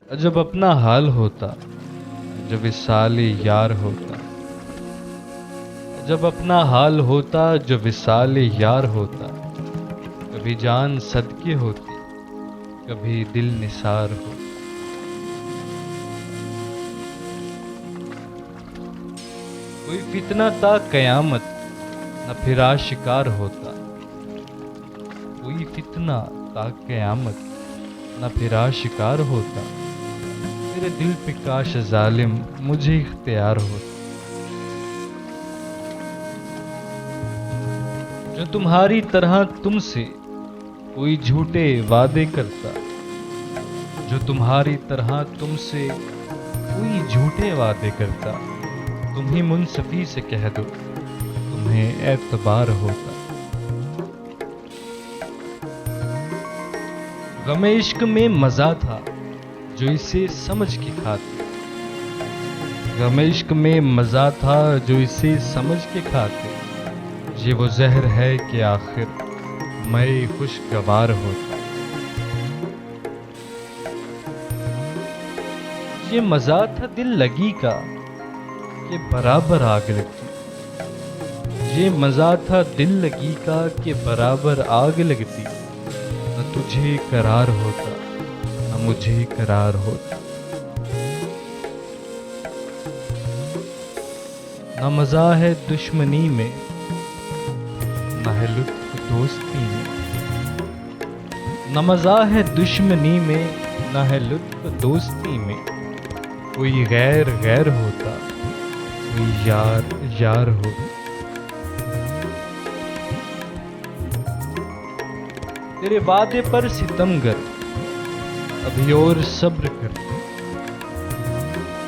जब अपना हाल होता, जब विसाल यार होता। जब अपना हाल होता, जो विसाल यार होता। कभी जान सदके होती, कभी दिल निसार होता। कोई फितना था कयामत, न फिर आशिकार होता। कोई फितना था कयामत, न फिर आशिकार होता। तेरे दिल पे काश जालिम मुझे इख्तियार होता। जो तुम्हारी तरह तुमसे कोई झूठे वादे करता। जो तुम्हारी तरह तुमसे कोई झूठे वादे करता। तुम ही मुंसफी से कह दो, तुम्हें एतबार होता। गमे इश्क में मजा था, जो इसे समझ के खाते। गमे इश्क में मजा था, जो इसे समझ के खाते। ये वो जहर है कि आखिर मैं खुशगवार होता। ये मजा था दिल लगी का कि बराबर आग लगती। ये मजा था दिल लगी का कि बराबर आग लगती। न तुझे करार होता, न मुझे करार होता। न मजा है दुश्मनी में, न है लुत्फ दोस्ती में। न मजा है दुश्मनी में, न है लुत्फ दोस्ती में। कोई गैर गैर होता, कोई यार यार होता। तेरे वादे पर सितमगर अभी और सब्र करते।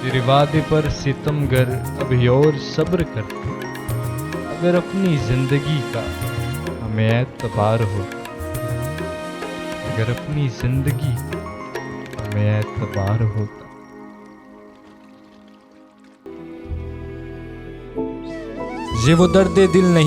तेरे वादे पर सितमगर अभी और सब्र करते। अगर अपनी जिंदगी का हमें एतबार होता। अगर अपनी जिंदगी का हमें एतबार होता। ये वो दर्द दिल नहीं।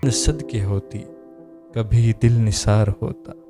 सदके होती, कभी दिल निसार होता।